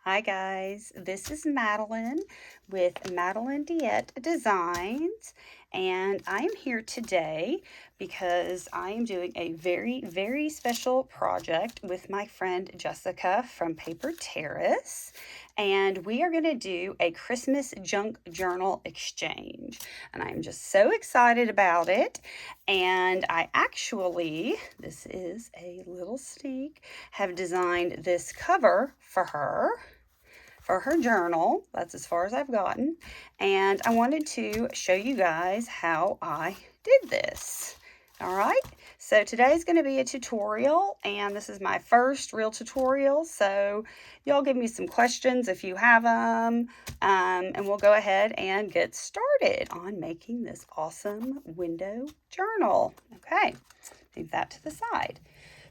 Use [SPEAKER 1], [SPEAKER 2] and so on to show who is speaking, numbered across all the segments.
[SPEAKER 1] Hi guys, this is Madeline with Madeline Diet Designs, and I am here today because I am doing a very special project with my friend Jessica from Paper Terrace, and we are going to do a Christmas junk journal exchange, and I'm just so excited about it. And I actually, this is a little sneak, have designed this cover for her journal. That's as far as I've gotten. And I wanted to show you guys how I did this. All right, so today's going to be a tutorial, and this is my first real tutorial, so y'all give me some questions if you have them, and we'll go ahead and get started on making this awesome window journal. Okay, leave that to the side.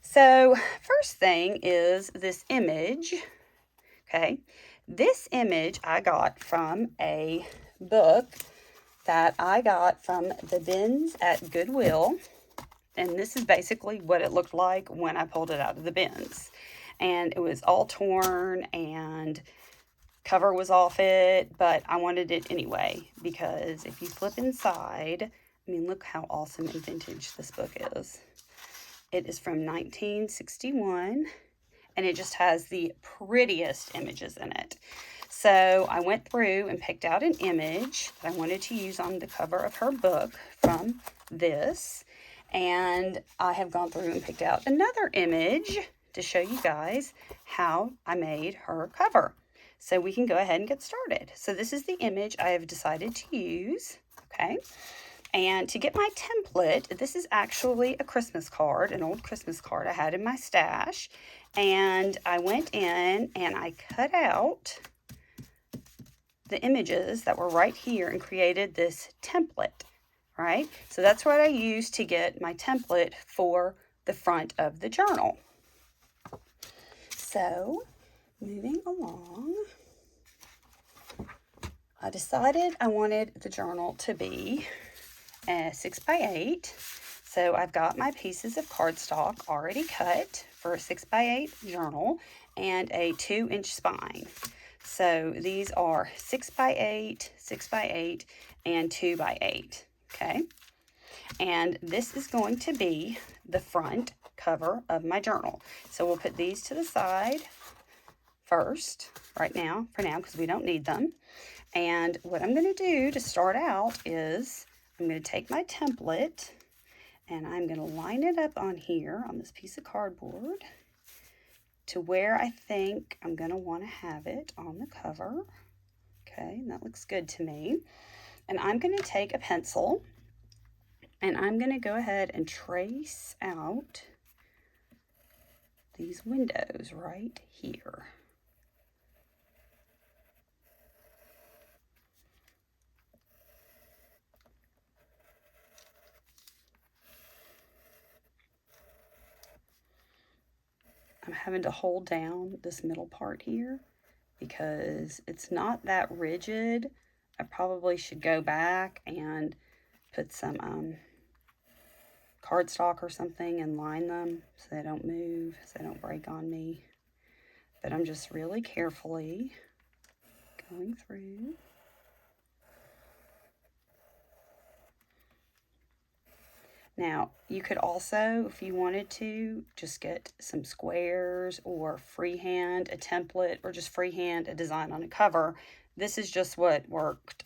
[SPEAKER 1] So first thing is this image. Okay, this image I got from a book that I got from the bins at Goodwill. And this is basically what it looked like when I pulled it out of the bins. And it was all torn and cover was off it, but I wanted it anyway because if you flip inside, I mean, look how awesome and vintage this book is. It is from 1961. And it just has the prettiest images in it. So I went through and picked out an image that I wanted to use on the cover of her book from this. And I have gone through and picked out another image to show you guys how I made her cover. So we can go ahead and get started. So this is the image I have decided to use, okay? And to get my template, this is actually a Christmas card, an old Christmas card I had in my stash. And I went in and I cut out the images that were right here and created this template, right? So that's what I used to get my template for the front of the journal. So moving along, I decided I wanted the journal to be 6x8. So I've got my pieces of cardstock already cut for a 6x8 journal and a 2-inch spine. So these are 6x8, 6x8, and 2x8, okay? And this is going to be the front cover of my journal. So we'll put these to the side first, for now, because we don't need them. And what I'm going to do to start out is I'm going to take my template and I'm going to line it up on here on this piece of cardboard to where I think I'm going to want to have it on the cover. Okay, and that looks good to me. And I'm going to take a pencil and I'm going to go ahead and trace out these windows right here. I'm having to hold down this middle part here because it's not that rigid. I probably should go back and put some cardstock or something and line them so they don't move, so they don't break on me. But I'm just really carefully going through. Now, you could also, if you wanted to, just get some squares or freehand a template or just freehand a design on a cover. This is just what worked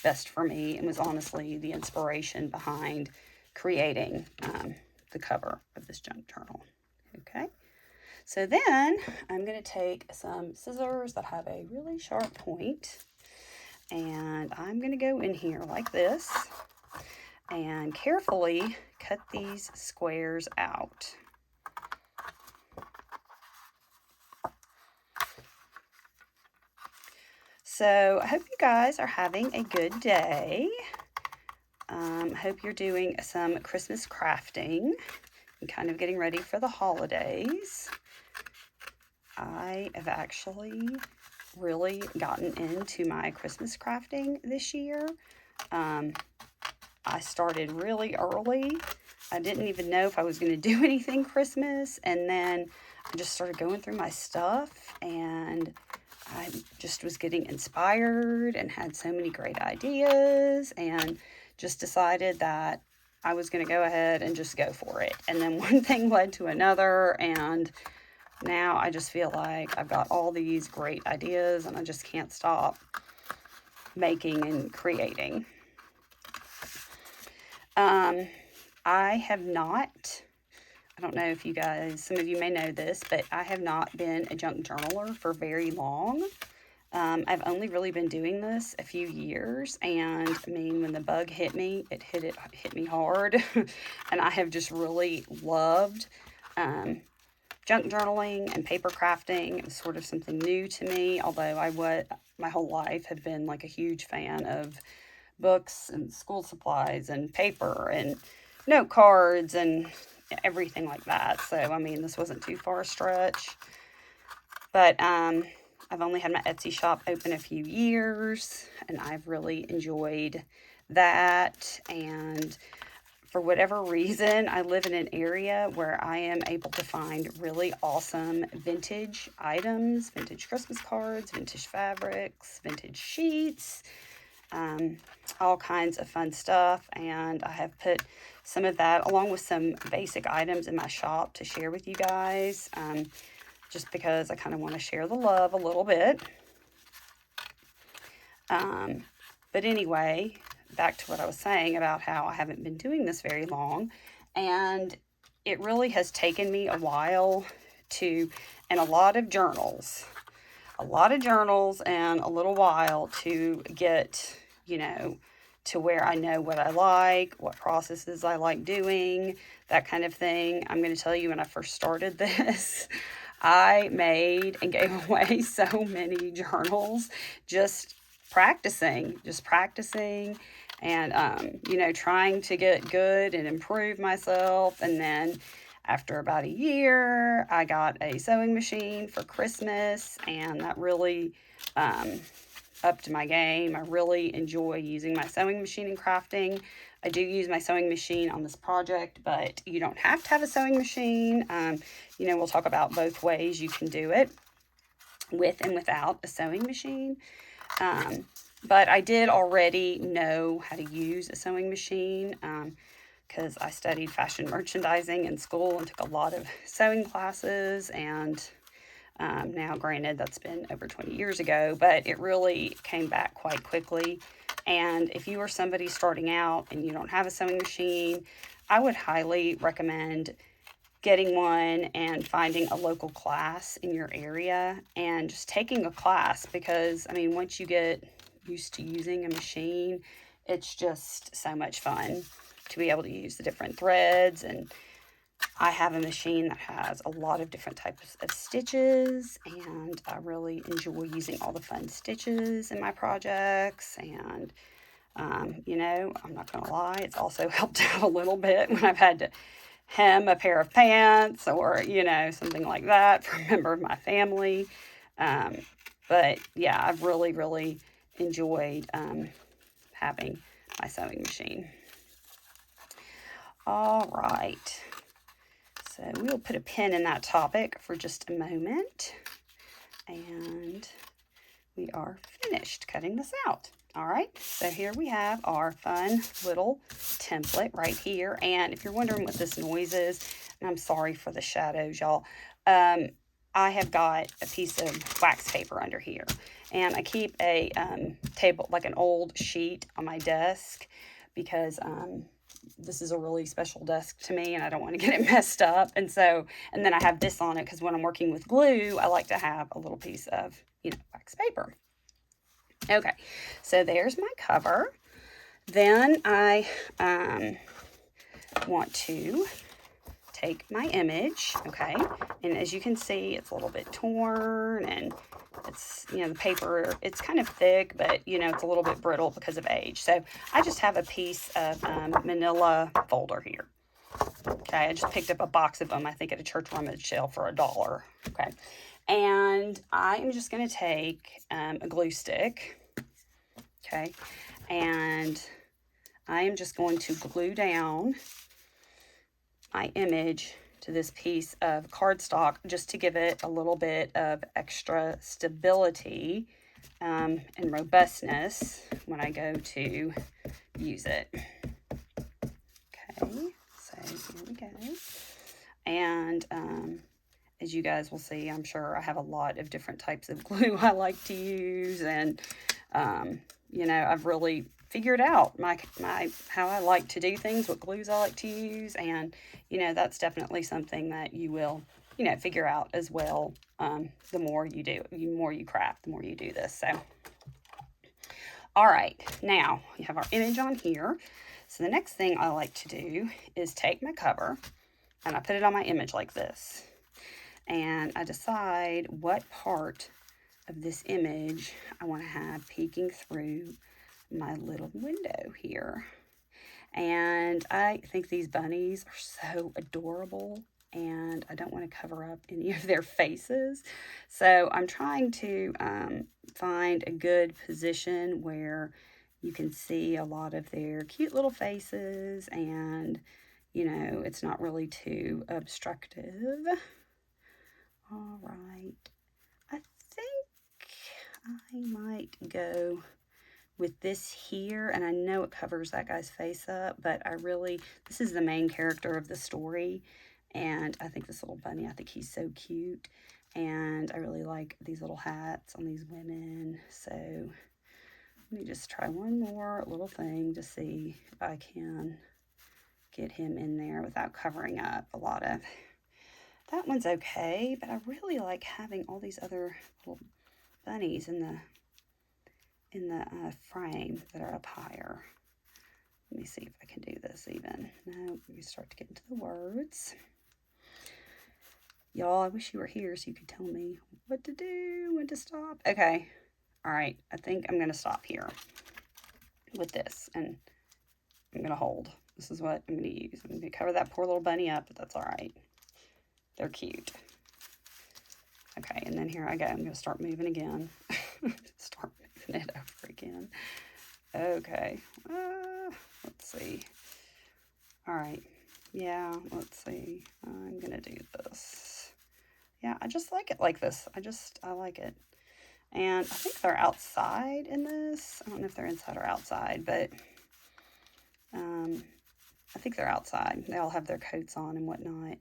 [SPEAKER 1] best for me and was honestly the inspiration behind creating the cover of this junk journal. Okay, so then I'm going to take some scissors that have a really sharp point, and I'm going to go in here like this and carefully cut these squares out. So I hope you guys are having a good day. I hope you're doing some Christmas crafting and kind of getting ready for the holidays. I have actually really gotten into my Christmas crafting this year. I started really early. I didn't even know if I was going to do anything Christmas, and then I just started going through my stuff, and I just was getting inspired and had so many great ideas, and just decided that I was going to go ahead and just go for it. And then one thing led to another, and now I just feel like I've got all these great ideas and I just can't stop making and creating. I have not, I don't know if you guys, some of you may know this, but I have not been a junk journaler for very long. I've only really been doing this a few years, and I mean, when the bug hit me, it hit me hard, and I have just really loved junk journaling and paper crafting. It was sort of something new to me, although my whole life had been like a huge fan of books and school supplies and paper and note cards and everything like that. So, I mean, this wasn't too far a stretch. But I've only had my Etsy shop open a few years, and I've really enjoyed that. And for whatever reason, I live in an area where I am able to find really awesome vintage items, vintage Christmas cards, vintage fabrics, vintage sheets, all kinds of fun stuff. And I have put some of that along with some basic items in my shop to share with you guys, just because I kind of want to share the love a little bit. But anyway, back to what I was saying about how I haven't been doing this very long, and it really has taken me a while and a lot of journals and a little while to get, to where I know what I like, what processes I like doing, that kind of thing. I'm going to tell you, when I first started this, I made and gave away so many journals, just practicing and, trying to get good and improve myself. And then after about a year, I got a sewing machine for Christmas, and that really upped my game. I really enjoy using my sewing machine and crafting. I do use my sewing machine on this project, but you don't have to have a sewing machine. We'll talk about both ways you can do it, with and without a sewing machine. But I did already know how to use a sewing machine because I studied fashion merchandising in school and took a lot of sewing classes. And now, granted, that's been over 20 years ago, but it really came back quite quickly. And if you are somebody starting out and you don't have a sewing machine, I would highly recommend getting one and finding a local class in your area and just taking a class, because, I mean, once you get used to using a machine, it's just so much fun to be able to use the different threads. And I have a machine that has a lot of different types of stitches, and I really enjoy using all the fun stitches in my projects. And I'm not gonna lie, it's also helped out a little bit when I've had to hem a pair of pants or something like that for a member of my family. But yeah, I've really enjoyed having my sewing machine. All right, so we'll put a pin in that topic for just a moment, and we are finished cutting this out. All right, so here we have our fun little template right here. And if you're wondering what this noise is, and I'm sorry for the shadows, y'all, I have got a piece of wax paper under here, and I keep a table, like an old sheet on my desk, because this is a really special desk to me and I don't want to get it messed up. And then I have this on it because when I'm working with glue, I like to have a little piece of, wax paper. Okay, so there's my cover. Then I want to take my image, okay, and as you can see, it's a little bit torn, and it's, the paper, it's kind of thick, but, it's a little bit brittle because of age. So I just have a piece of manila folder here. Okay, I just picked up a box of them, I think, at a church rummage sale for $1. Okay, and I am just going to take a glue stick, okay, and I am just going to glue down my image to to this piece of cardstock just to give it a little bit of extra stability and robustness when I go to use it. Okay, so here we go. And as you guys will see, I'm sure I have a lot of different types of glue I like to use, and you know, I've really figured out my how I like to do things, what glues I like to use, and you know, that's definitely something that you will, you know, figure out as well. The more you do, the more you craft, the more you do this. So, all right, now you have our image on here. So the next thing I like to do is take my cover and I put it on my image like this. And I decide what part of this image I want to have peeking through my little window here. And I think these bunnies are so adorable, and I don't want to cover up any of their faces. So I'm trying to find a good position where you can see a lot of their cute little faces, and you know, it's not really too obstructive. All right, I think I might go with this here, and I know it covers that guy's face up, but this is the main character of the story, and I think this little bunny, I think he's so cute, and I really like these little hats on these women. So let me just try one more little thing to see if I can get him in there without covering up a lot of. That one's okay, but I really like having all these other little bunnies in the frame that are up higher. Let me see if I can do this even. No, we start to get into the words. Y'all, I wish you were here so you could tell me what to do, when to stop. Okay, all right, I think I'm gonna stop here with this, and I'm gonna hold. This is what I'm gonna use. I'm gonna cover that poor little bunny up, but that's all right. They're cute. Okay, and then here I go. I'm gonna start moving again. Start moving it over again. Okay, let's see. All right, yeah, let's see. I'm gonna do this. Yeah, I just like it like this. I like it. And I think they're outside in this. I don't know if they're inside or outside, but I think they're outside. They all have their coats on and whatnot.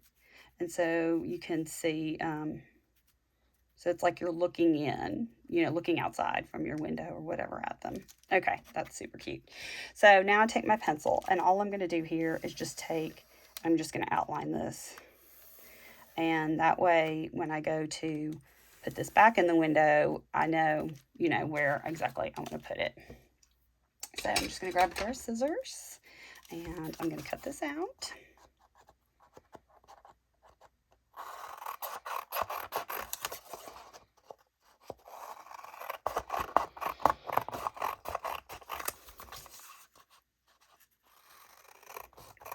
[SPEAKER 1] And so you can see, so it's like you're looking in, you know, looking outside from your window or whatever at them. Okay, that's super cute. So now I take my pencil, and all I'm going to do here is I'm just going to outline this. And that way, when I go to put this back in the window, I know, you know, where exactly I want to put it. So I'm just going to grab a pair of scissors, and I'm going to cut this out.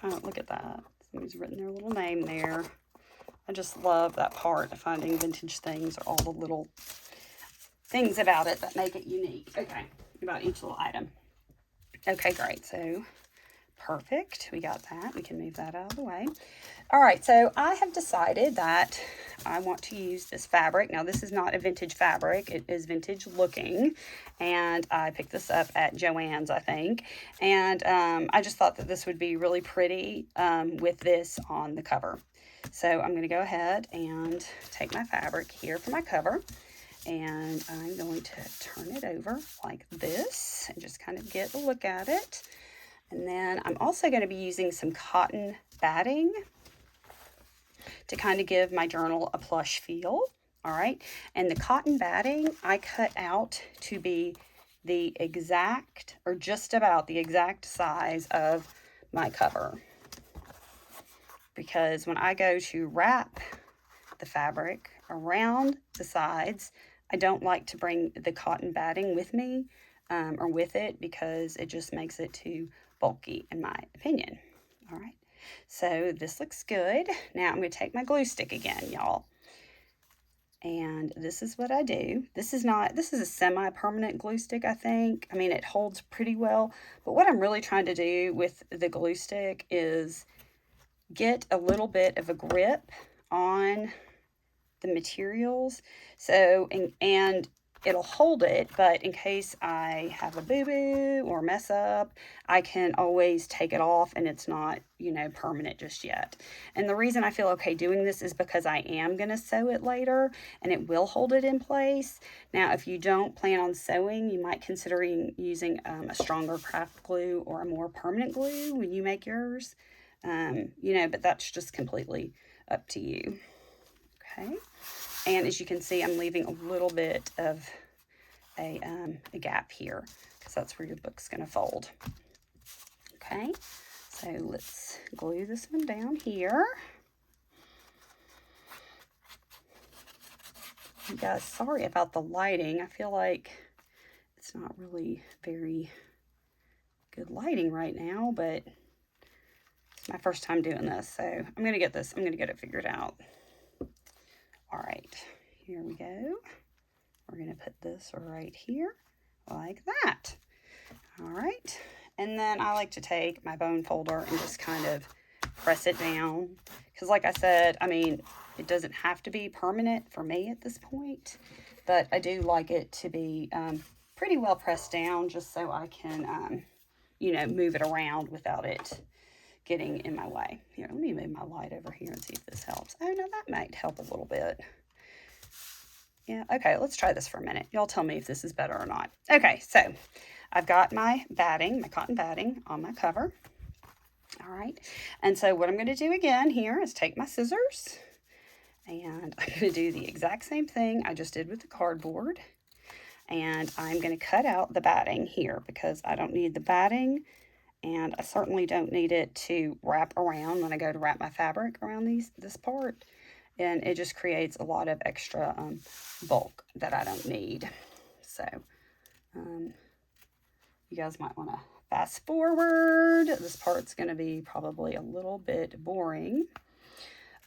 [SPEAKER 1] Oh, look at that. Somebody's written their little name there. I just love that part of finding vintage things, or all the little things about it that make it unique. Okay, about each little item. Okay, great. So, perfect. We got that. We can move that out of the way. All right, so I have decided that I want to use this fabric. Now, this is not a vintage fabric. It is vintage looking, and I picked this up at Joann's, I think. And I just thought that this would be really pretty with this on the cover. So I'm going to go ahead and take my fabric here for my cover, and I'm going to turn it over like this and just kind of get a look at it. And then I'm also going to be using some cotton batting to kind of give my journal a plush feel. All right, and the cotton batting I cut out to be the exact, or just about the exact size of my cover, because when I go to wrap the fabric around the sides, I don't like to bring the cotton batting with me or with it, because it just makes it too bulky in my opinion. All right, so this looks good. Now I'm going to take my glue stick again, y'all. And this is what I do. This is a semi-permanent glue stick, I think. I mean, it holds pretty well. But what I'm really trying to do with the glue stick is get a little bit of a grip on the materials. So, and it'll hold it, but in case I have a boo-boo or mess up, I can always take it off and it's not, you know, permanent just yet. And the reason I feel okay doing this is because I am going to sew it later and it will hold it in place. Now, if you don't plan on sewing, you might consider using a stronger craft glue or a more permanent glue when you make yours. You know, but that's just completely up to you. Okay. And as you can see, I'm leaving a little bit of a gap here because that's where your book's going to fold. Okay, so let's glue this one down here. You guys, sorry about the lighting. I feel like it's not really very good lighting right now, but it's my first time doing this, so I'm going to get it figured out. All right, here we go. We're going to put this right here like that. All right, and then I like to take my bone folder and just kind of press it down because like I said, I mean, it doesn't have to be permanent for me at this point, but I do like it to be pretty well pressed down just so I can, you know, move it around without it getting in my way. Here, let me move my light over here and see if this helps. Oh, no, that might help a little bit. Yeah, okay, let's try this for a minute. Y'all tell me if this is better or not. Okay, so I've got my batting, my cotton batting on my cover. All right, and so what I'm going to do again here is take my scissors and I'm going to do the exact same thing I just did with the cardboard. And I'm going to cut out the batting here because I don't need the batting. And I certainly don't need it to wrap around when I go to wrap my fabric around this part. And it just creates a lot of extra bulk that I don't need. So you guys might want to fast forward. This part's going to be probably a little bit boring.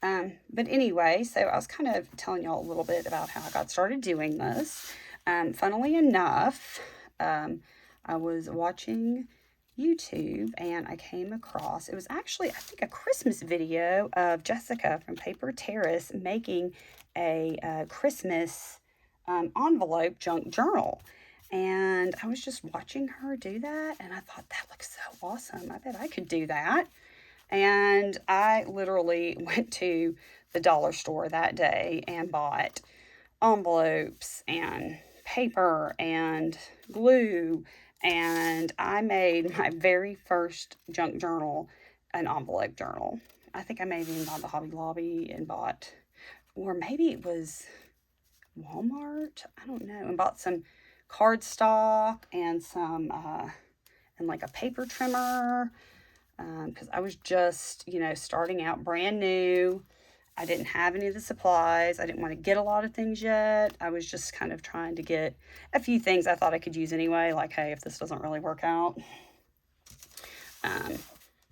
[SPEAKER 1] But anyway, so I was kind of telling y'all a little bit about how I got started doing this. Funnily enough, I was watching YouTube and I came across, it was actually, I think, a Christmas video of Jessica from Paper Terrace making a Christmas envelope junk journal. And I was just watching her do that and I thought, that looks so awesome. I bet I could do that. And I literally went to the dollar store that day and bought envelopes and paper and glue, and I made my very first junk journal an envelope journal. I think I maybe even gone to Hobby Lobby and bought, or maybe it was Walmart, I don't know, and bought some cardstock and some and like a paper trimmer because I was just, you know, starting out brand new. I didn't have any of the supplies. I didn't want to get a lot of things yet. I was just kind of trying to get a few things I thought I could use anyway. Like, hey, if this doesn't really work out,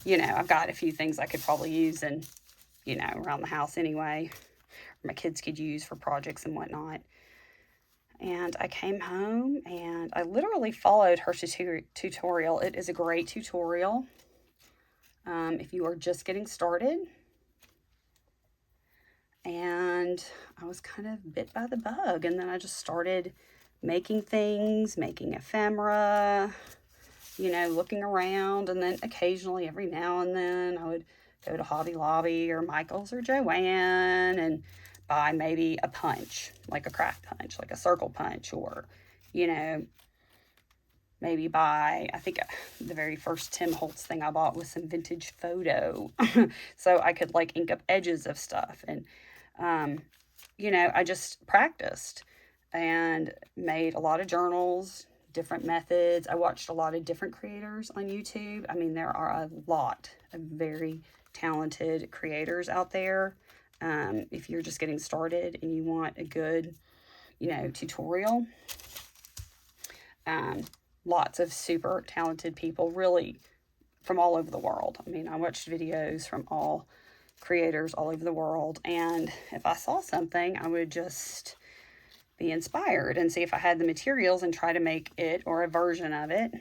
[SPEAKER 1] you know, I've got a few things I could probably use and, you know, around the house anyway. Or my kids could use for projects and whatnot. And I came home and I literally followed her tutorial. It is a great tutorial if you are just getting started. And I was kind of bit by the bug, and then I just started making things, making ephemera, you know, looking around, and then occasionally every now and then I would go to Hobby Lobby or Michael's or Joann and buy maybe a punch, like a craft punch, like a circle punch, or, you know, maybe buy, I think the very first Tim Holtz thing I bought was some vintage photo. So I could like ink up edges of stuff. And, you know, I just practiced and made a lot of journals, different methods. I watched a lot of different creators on YouTube. I mean, there are a lot of very talented creators out there. If you're just getting started and you want a good, you know, tutorial, lots of super talented people, really from all over the world. I mean, I watched videos from all creators all over the world, and if I saw something, I would just be inspired and see if I had the materials and try to make it or a version of it.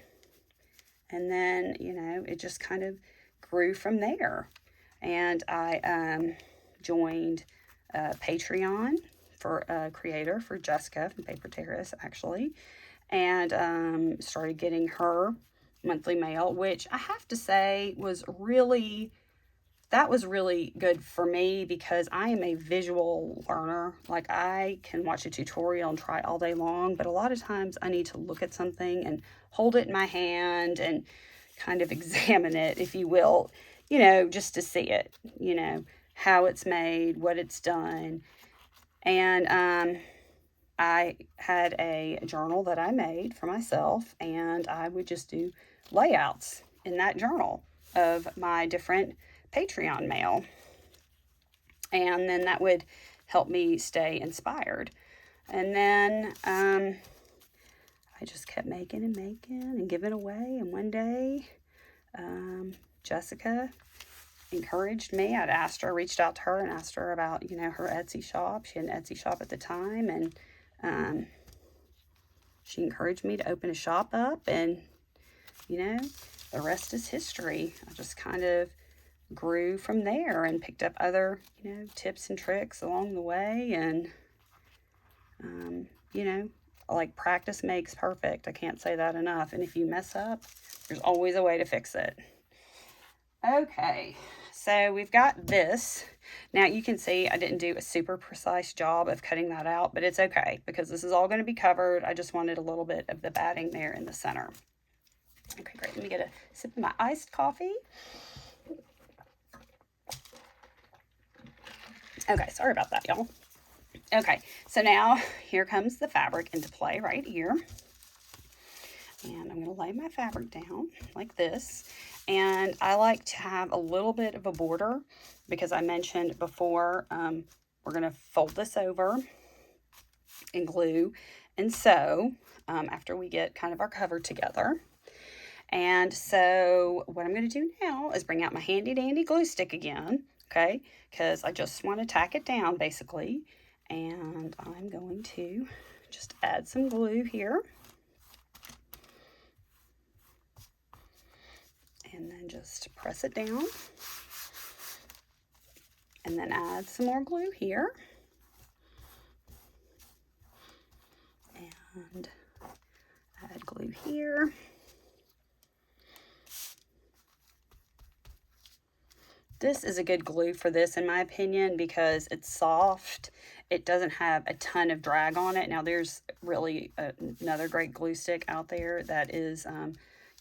[SPEAKER 1] And then, you know, it just kind of grew from there. and I joined Patreon for a creator, for Jessica from Paper Terrace, actually, and started getting her monthly mail, which I have to say was really, that was really good for me because I am a visual learner. Like, I can watch a tutorial and try all day long, but a lot of times I need to look at something and hold it in my hand and kind of examine it, if you will, you know, just to see it, you know, how it's made, what it's done. And I had a journal that I made for myself, and I would just do layouts in that journal of my different Patreon mail. And then that would help me stay inspired. And then I just kept making and giving away. And one day, Jessica encouraged me. I'd asked her, reached out to her and asked her about, you know, her Etsy shop. She had an Etsy shop at the time, and she encouraged me to open a shop up, and, you know, the rest is history. I just kind of grew from there and picked up other, you know, tips and tricks along the way. And, you know, like, practice makes perfect. I can't say that enough. And if you mess up, there's always a way to fix it. Okay, so we've got this. Now you can see I didn't do a super precise job of cutting that out, but it's okay because this is all going to be covered. I just wanted a little bit of the batting there in the center. Okay, great. Let me get a sip of my iced coffee. Okay, sorry about that, y'all. Okay, so now here comes the fabric into play right here. And I'm going to lay my fabric down like this. And I like to have a little bit of a border because I mentioned before, we're going to fold this over and glue and sew after we get kind of our cover together. And so what I'm going to do now is bring out my handy dandy glue stick again, okay, because I just want to tack it down basically. And I'm going to just add some glue here. And then just press it down. And then add some more glue here. And add glue here. This is a good glue for this, in my opinion, because it's soft. It doesn't have a ton of drag on it. Now, there's really another great glue stick out there that is,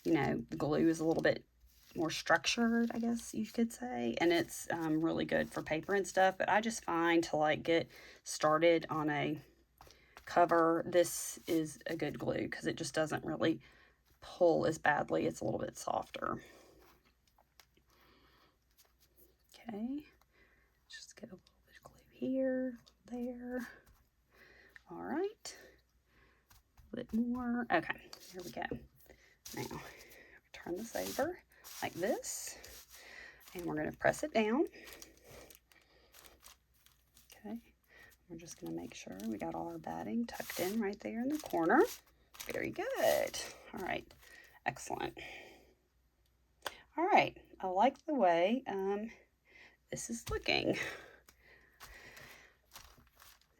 [SPEAKER 1] you know, the glue is a little bit more structured, I guess you could say, and it's really good for paper and stuff. But I just find to, like, get started on a cover, this is a good glue because it just doesn't really pull as badly. It's a little bit softer. Okay, just get a little bit of glue here, there. All right, a bit more. Okay, here we go. Now, turn this over like this, and we're going to press it down. Okay, we're just going to make sure we got all our batting tucked in right there in the corner. Very good. All right, excellent. All right, I like the way this is looking.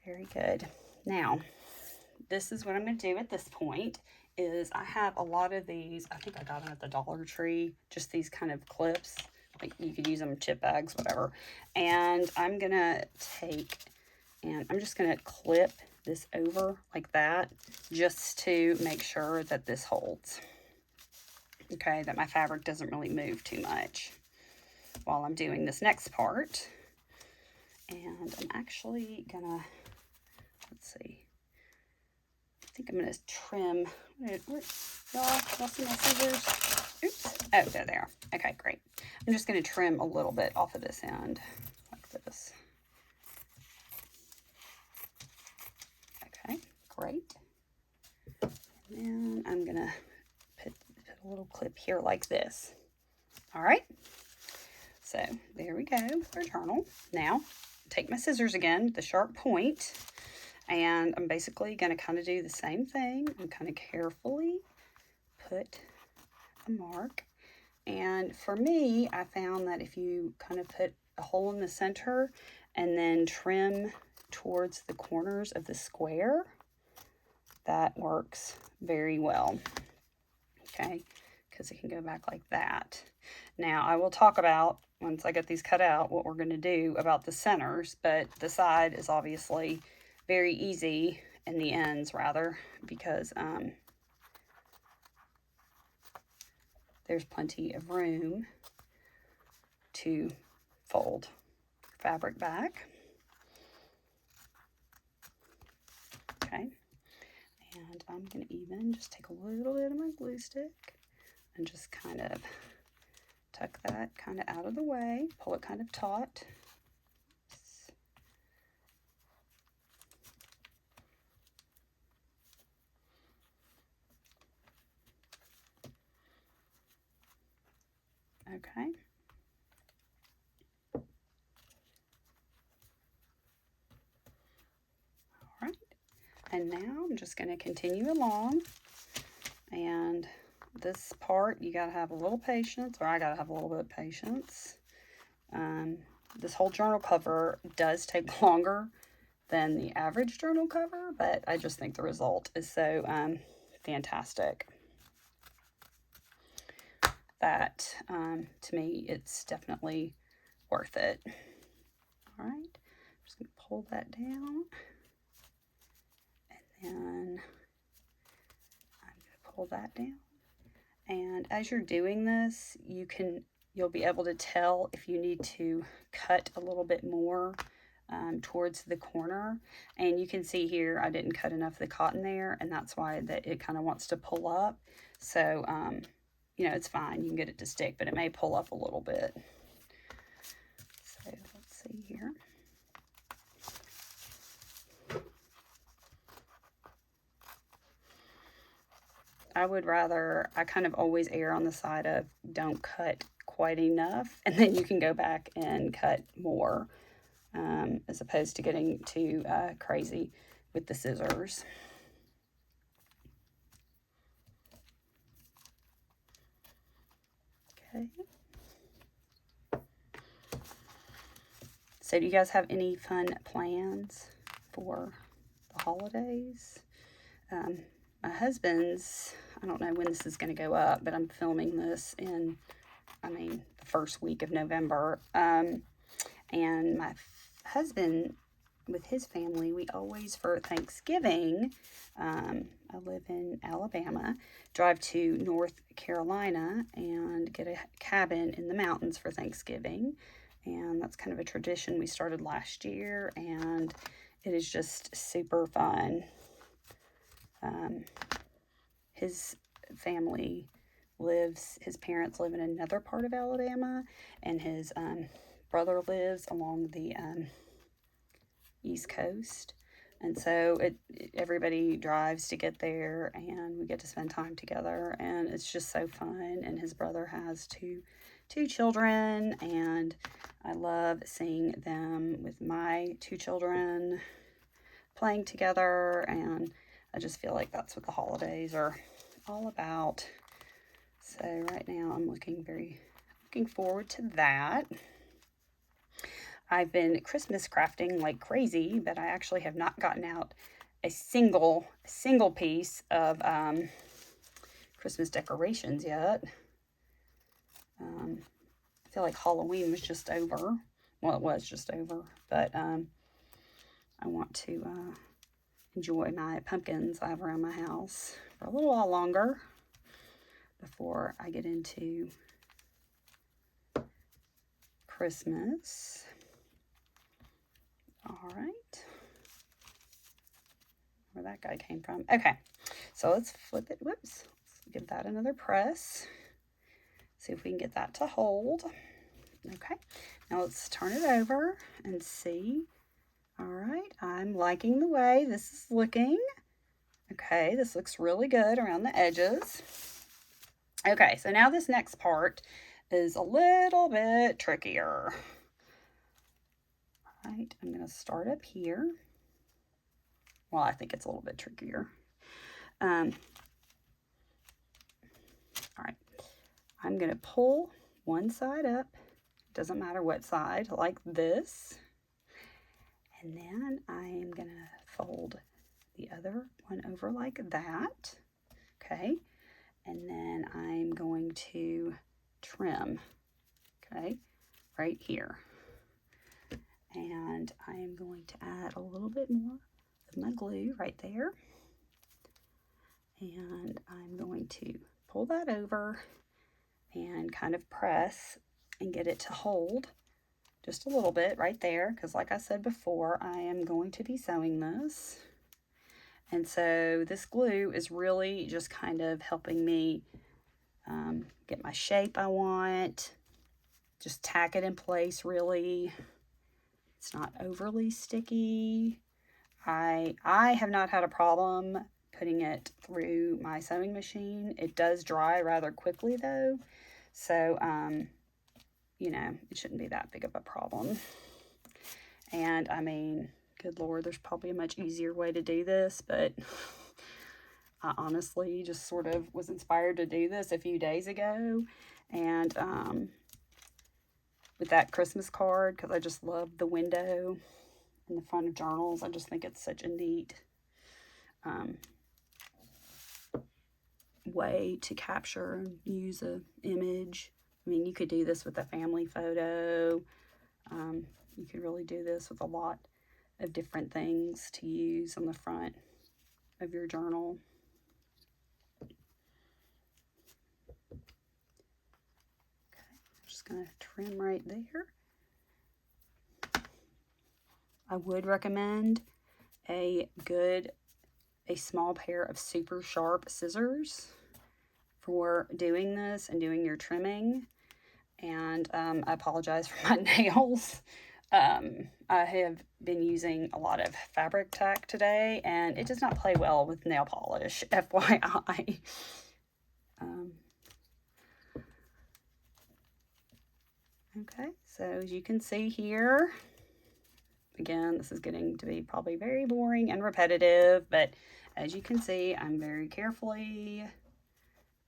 [SPEAKER 1] Very good. Now, this is what I'm going to do at this point. Is I have a lot of these, I think I got them at the Dollar Tree, just these kind of clips, like you could use them in chip bags, whatever. And I'm gonna take, and I'm just gonna clip this over like that, just to make sure that this holds. Okay, that my fabric doesn't really move too much while I'm doing this next part. And I'm actually gonna, let's see, I think I'm going to trim. Y'all see my scissors? Oops. Oh, there they are. Okay, great. I'm just going to trim a little bit off of this end, like this. Okay, great. And then I'm going to put a little clip here like this. All right. So there we go, our journal. Now, take my scissors again, the sharp point. And I'm basically going to kind of do the same thing. I'm kind of carefully put a mark And for me, I found that if you kind of put a hole in the center and then trim towards the corners of the square, that works very well. Okay, because it can go back like that. Now, I will talk about, once I get these cut out, what we're going to do about the centers, but the side is obviously very easy, and the ends rather, because there's plenty of room to fold fabric back. Okay, and I'm going to even just take a little bit of my glue stick and just kind of tuck that kind of out of the way, pull it kind of taut. Okay. All right. And now I'm just going to continue along. And this part, you got to have a little patience, or I got to have a little bit of patience. This whole journal cover does take longer than the average journal cover, but I just think the result is so fantastic that to me it's definitely worth it. All right, I'm just going to pull that down, and then I'm going to pull that down. And as you're doing this, you'll be able to tell if you need to cut a little bit more towards the corner. And you can see here I didn't cut enough of the cotton there, and that's why that it kind of wants to pull up. So you know, it's fine, you can get it to stick, but it may pull up a little bit. So let's see here. I kind of always err on the side of don't cut quite enough, and then you can go back and cut more, as opposed to getting too crazy with the scissors. Okay. So do you guys have any fun plans for the holidays? My husband's, I don't know when this is going to go up, but I'm filming this in, the first week of November. And my husband, with his family, we always, for Thanksgiving, I live in Alabama, drive to North Carolina and get a cabin in the mountains for Thanksgiving. And that's kind of a tradition we started last year, and it is just super fun. His family his parents live in another part of Alabama, and his brother lives along the East Coast. And so everybody drives to get there, and we get to spend time together, and it's just so fun. And his brother has two children, and I love seeing them with my two children playing together, and I just feel like that's what the holidays are all about. So right now I'm looking forward to that. I've been Christmas crafting like crazy, but I actually have not gotten out a single piece of Christmas decorations yet. I feel like Halloween was just over. Well, it was just over, but I want to enjoy my pumpkins I have around my house for a little while longer before I get into Christmas. All right. Where that guy came from. Okay, so let's flip it. Whoops. Let's give that another press. See if we can get that to hold. Okay, now let's turn it over and see. All right, I'm liking the way this is looking. Okay, this looks really good around the edges. Okay, so now this next part is a little bit trickier. All right, I'm going to start up here. Well, I think it's a little bit trickier. All right, I'm going to pull one side up, doesn't matter what side, like this. And then I'm going to fold the other one over like that. Okay. And then I'm going to trim, okay, right here. And I'm going to add a little bit more of my glue right there. And I'm going to pull that over and kind of press and get it to hold just a little bit right there, because like I said before, I am going to be sewing this. And so this glue is really just kind of helping me get my shape I want. Just tack it in place really. It's not overly sticky. I have not had a problem putting it through my sewing machine. It does dry rather quickly though. So, you know, it shouldn't be that big of a problem. And I mean, good Lord, there's probably a much easier way to do this, but I honestly just sort of was inspired to do this a few days ago. And with that Christmas card, because I just love the window in the front of journals. I just think it's such a neat way to capture and use an image. I mean, you could do this with a family photo. You could really do this with a lot of different things to use on the front of your journal. Okay, I'm just going to trim right there. I would recommend a small pair of super sharp scissors for doing this and doing your trimming. And I apologize for my nails. I have been using a lot of fabric tack today, and it does not play well with nail polish, FYI. Okay, so as you can see here, again, this is getting to be probably very boring and repetitive, but as you can see, I'm very carefully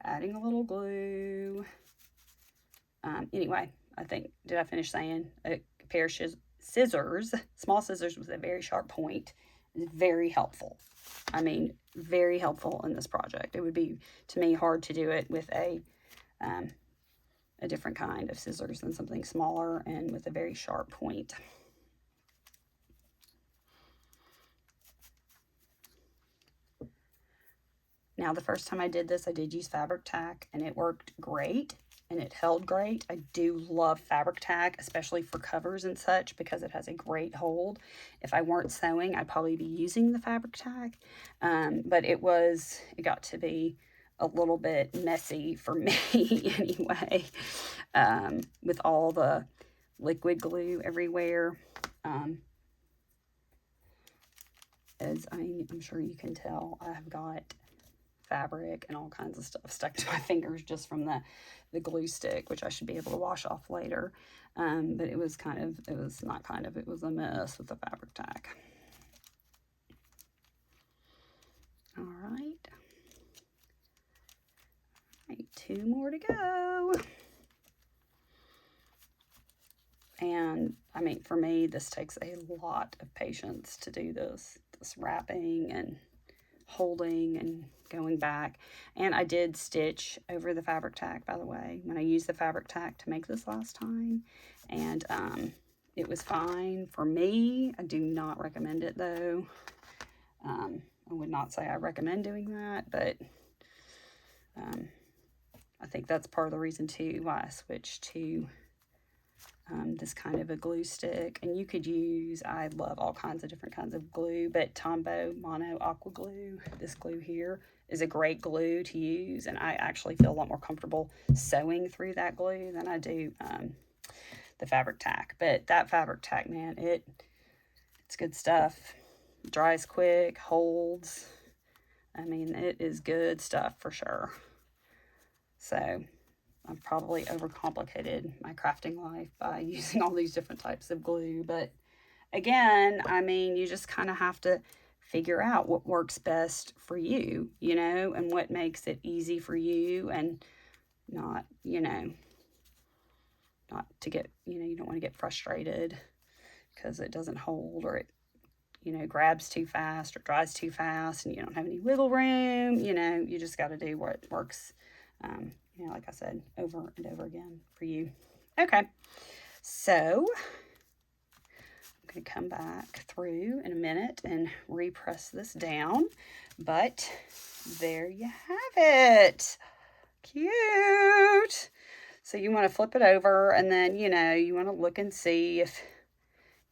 [SPEAKER 1] adding a little glue. Anyway, I think, did I finish saying a pair of scissors, small scissors with a very sharp point, is very helpful. I mean, very helpful in this project. It would be, to me, hard to do it with a different kind of scissors than something smaller and with a very sharp point. Now, the first time I did this, I did use fabric tack, and it worked great, and it held great. I do love fabric tack, especially for covers and such, because it has a great hold. If I weren't sewing, I'd probably be using the fabric tack, but it got to be a little bit messy for me anyway, with all the liquid glue everywhere. As I'm sure you can tell, I've got fabric and all kinds of stuff stuck to my fingers just from the glue stick, which I should be able to wash off later. But it was a mess with the fabric tack. All right. Two more to go. And I mean, for me, this takes a lot of patience to do this wrapping and holding and going back. And I did stitch over the fabric tack, by the way, when I used the fabric tack to make this last time. And it was fine for me. I do not recommend it though. I would not say I recommend doing that, but I think that's part of the reason too why I switched to this kind of a glue stick. And you could use, I love all kinds of different kinds of glue, but Tombow Mono Aqua Glue, this glue here, is a great glue to use. And I actually feel a lot more comfortable sewing through that glue than I do the fabric tack. But that fabric tack, man, it's good stuff. Dries quick, holds. I mean, it is good stuff for sure. So I've probably overcomplicated my crafting life by using all these different types of glue. But again, I mean, you just kind of have to figure out what works best for you, you know, and what makes it easy for you. And not, you know, not to get, you know, you don't want to get frustrated because it doesn't hold, or it, you know, grabs too fast or dries too fast and you don't have any wiggle room. You know, you just got to do what works, you know, like I said, over and over again for you. Okay, so I'm going to come back through in a minute and repress this down, but there you have it. Cute. So you want to flip it over, and then, you know, you want to look and see if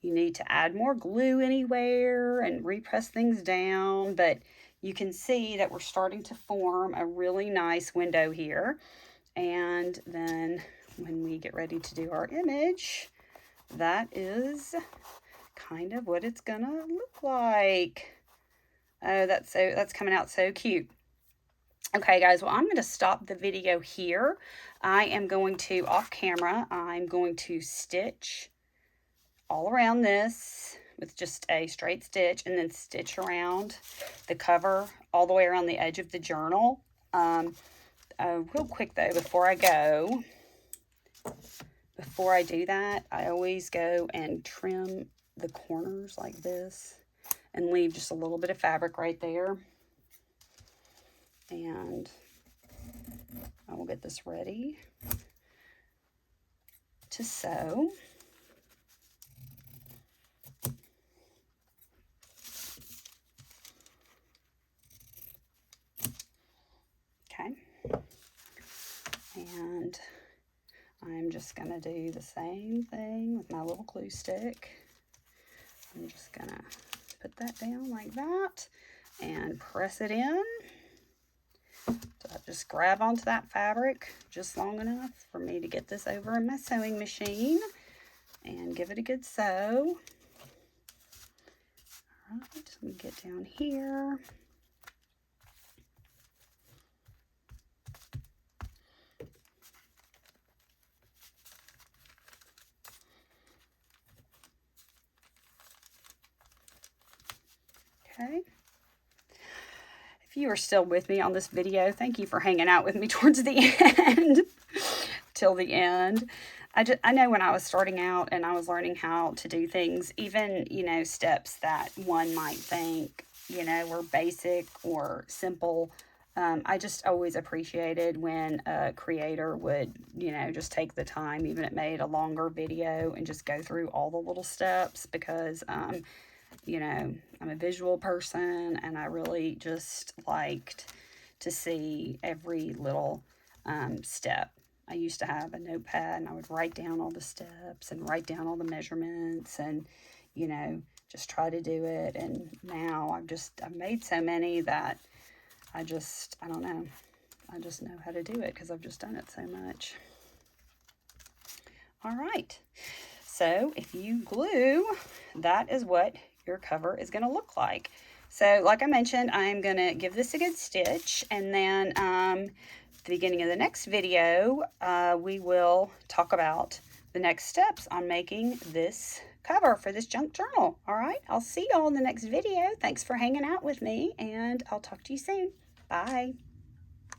[SPEAKER 1] you need to add more glue anywhere and repress things down. But you can see that we're starting to form a really nice window here. And then when we get ready to do our image, that is kind of what it's gonna look like. Oh, that's coming out so cute. Okay, guys, well, I'm going to stop the video here. I am going to, off camera, I'm going to stitch all around this with just a straight stitch, and then stitch around the cover all the way around the edge of the journal. Real quick, though, before I do that, I always go and trim the corners like this and leave just a little bit of fabric right there. And I will get this ready to sew. Okay. And I'm just going to do the same thing with my little glue stick. I'm just going to put that down like that and press it in. So I just grab onto that fabric just long enough for me to get this over in my sewing machine and give it a good sew. All right, let me get down here. Okay. If you are still with me on this video, thank you for hanging out with me towards the end, till the end. I know when I was starting out and I was learning how to do things, even, you know, steps that one might think, you know, were basic or simple, I just always appreciated when a creator would, you know, just take the time, even if it made a longer video, and just go through all the little steps, because, you know, I'm a visual person and I really just liked to see every little step. I used to have a notepad and I would write down all the steps and write down all the measurements and, you know, just try to do it. And now I've made so many that I don't know. I just know how to do it because I've just done it so much. All right. So if you glue, that is what your cover is going to look like. So like I mentioned, I'm going to give this a good stitch, and then at the beginning of the next video, we will talk about the next steps on making this cover for this junk journal. All right, I'll see y'all in the next video. Thanks for hanging out with me, and I'll talk to you soon. Bye.